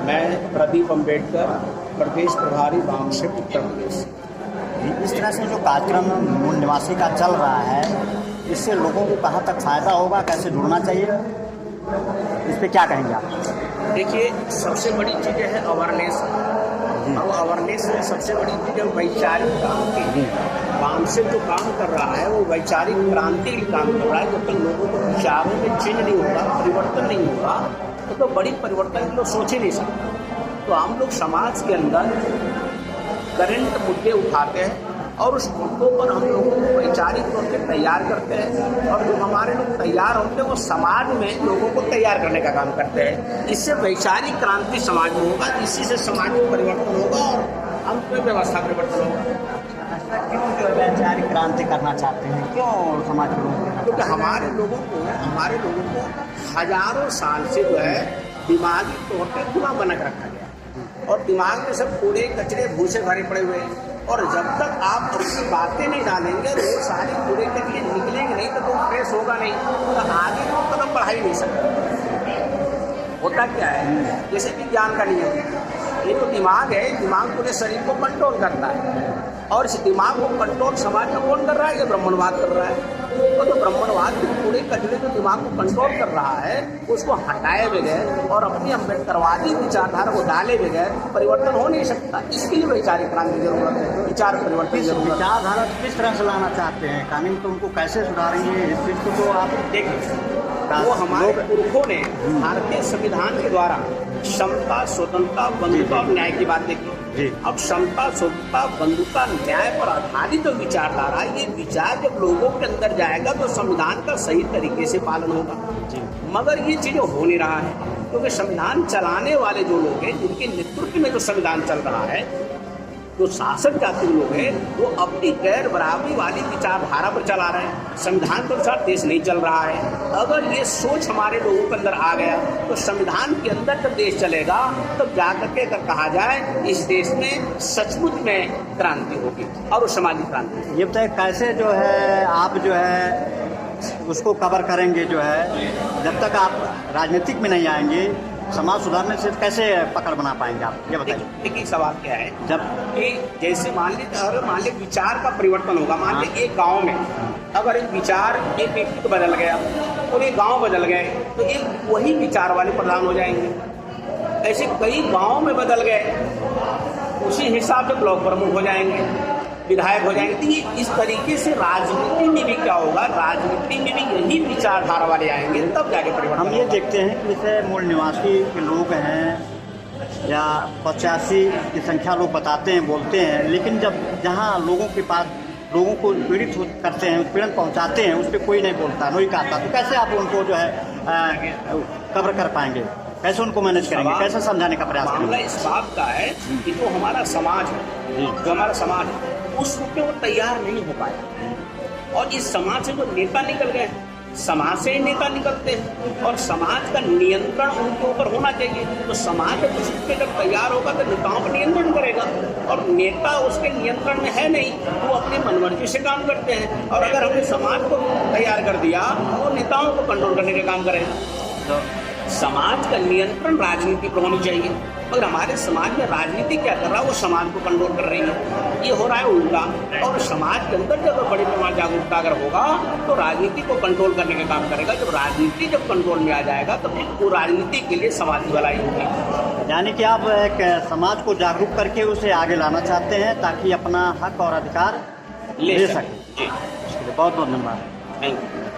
मैं प्रदीप अम्बेडकर, प्रदेश प्रभारी वामसिप उत्तर प्रदेश। इस तरह से जो कार्यक्रम मूल निवासी का चल रहा है, इससे लोगों को कहाँ तक फायदा होगा, कैसे जुड़ना चाहिए, इस पे क्या कहेंगे आप? देखिए, सबसे बड़ी चीज़ है अवेयरनेस। और अवेयरनेस में सबसे बड़ी चीज़ है वैचारिक क्रांति। वामसिप जो काम कर रहा है वो वैचारिक क्रांति के काम कर रहा है। जब तक लोगों को विचारों में चेंज नहीं होगा, परिवर्तन नहीं होगा, तो बड़ी परिवर्तन लोग सोच ही नहीं सकते। तो हम लोग समाज के अंदर करंट मुद्दे उठाते हैं और उस मुद्दों पर हम लोगों को वैचारिक तौर से तैयार करते हैं, और जो हमारे लोग तैयार होते हैं वो समाज में लोगों को तैयार करने का काम करते हैं। इससे वैचारिक क्रांति समाज में होगा, इसी से समाज में परिवर्तन होगा और अंत में व्यवस्था परिवर्तन होगा। क्यों जो वैचारिक क्रांति करना चाहते हैं, क्यों समाज को? क्योंकि हमारे लोगों को हजारों साल से जो है दिमागी तौर पर गुलाम बना कर रखा गया, और दिमाग में सब कूड़े कचरे भूसे भरे पड़े हुए हैं। और जब तक आप अपनी बातें नहीं डालेंगे, वो सारी कूड़े कचरे निकलेंगे नहीं, तो फ्रेश होगा नहीं, तो आगे तो कदम बढ़ा ही नहीं सकते। होता क्या है, जैसे विज्ञान का नियम, ये तो दिमाग है, दिमाग पूरे शरीर को कंट्रोल करता है, और इस दिमाग को कंट्रोल समाज में कौन कर रहा है? ये ब्राह्मणवाद कर रहा है। तो ब्राह्मणवाद के पूरे कचरे जो दिमाग को कंट्रोल कर रहा है, उसको हटाए बगैर और अपनी अम्बेडकरवादी विचारधारा को डाले बगैर परिवर्तन हो नहीं सकता। इसके लिए वैचारिक क्रांति की जरूरत है, विचार परिवर्तन की जरूरत है। विचारधारा किस तरह से लाना चाहते हैं, कानून तो उनको कैसे सुधारेंगे, इस चीज़ को तो आप देखिए, वो हमारे पुरखों ने भारतीय संविधान के द्वारा समता, स्वतंत्रता, बंधुता और न्याय की बात देखी। अब समता, स्वतंत्रता, बंधुता, न्याय पर आधारित जो विचारधारा, ये विचार जब लोगों के अंदर जाएगा तो संविधान का सही तरीके से पालन होगा। मगर ये चीज़ हो नहीं रहा है, क्योंकि संविधान चलाने वाले जो लोग हैं, जिनके नेतृत्व में जो संविधान चल रहा है, जो शासक जाति लोग हैं, वो अपनी गैर बराबरी वाली विचारधारा पर चला रहे हैं। संविधान के अनुसार देश नहीं चल रहा है। अगर ये सोच हमारे लोगों के अंदर आ गया, तो संविधान के अंदर जब देश चलेगा, तब जाकर के अगर कहा जाए इस देश में सचमुच में क्रांति होगी, और वो सामाजिक क्रांति। ये बताइए, कैसे जो है आप जो है उसको कवर करेंगे, जो है जब तक आप राजनीतिक में नहीं आएंगे, समाज सुधारने से कैसे पकड़ बना पाएंगे आप, ये बताइए। देखिए, सवाल क्या है, जब कि जैसे मान लीजिए विचार का परिवर्तन होगा। मान लीजिए एक गांव में अगर एक विचार एक व्यक्ति को बदल गया और एक गांव बदल गए, तो एक वही विचार वाले प्रधान हो जाएंगे। ऐसे कई गांव में बदल गए, उसी हिसाब से ब्लॉक प्रमुख हो जाएंगे, विधायक हो जाएंगे। तो ये इस तरीके से राजनीति में भी क्या होगा, राजनीति में भी यही विचारधारा वाले आएंगे, तब जाके परिवर्तन। हम ये देखते हैं कि जैसे मूल निवासी के लोग हैं या 85 की संख्या लोग बताते हैं, बोलते हैं, लेकिन जब जहाँ लोगों के पास लोगों को पीड़ित करते हैं, उत्पीड़न पहुँचाते हैं, उस पर कोई नहीं बोलता, नहीं कहता, तो कैसे आप उनको जो है कवर कर पाएंगे, कैसे उनको मैनेज करेंगे, कैसे समझाने का प्रयास करेंगे? मामला इस बात का है कि जो हमारा समाज है, जो हमारा समाज है, उस रूप में वो तैयार नहीं हो पाया। और इस समाज से जो नेता निकल गए, समाज से ही नेता निकलते हैं, और समाज का नियंत्रण उनके ऊपर होना चाहिए। तो समाज उस रूप में जब तैयार होगा तो नेताओं पर नियंत्रण करेगा, और नेता उसके नियंत्रण में है नहीं, वो अपनी मनमर्जी से काम करते हैं। और अगर हमने समाज को तैयार कर दिया, तो नेताओं को कंट्रोल करने का काम करेगा। तो समाज का नियंत्रण राजनीति पर होनी चाहिए, मगर हमारे समाज में राजनीति क्या कर रहा है, वो समाज को कंट्रोल कर रही है। ये हो रहा है उल्टा। और समाज के अंदर जब बड़ी पैमाने जागरूकता अगर होगा, तो राजनीति को कंट्रोल करने का काम करेगा। जब राजनीति जब कंट्रोल में आ जाएगा, तो फिर वो राजनीति के लिए समाज की भलाई होगी। यानी कि आप एक समाज को जागरूक करके उसे आगे लाना चाहते हैं, ताकि अपना हक और अधिकार ले सकें। जी, इसके लिए बहुत बहुत धन्यवाद। Thank you.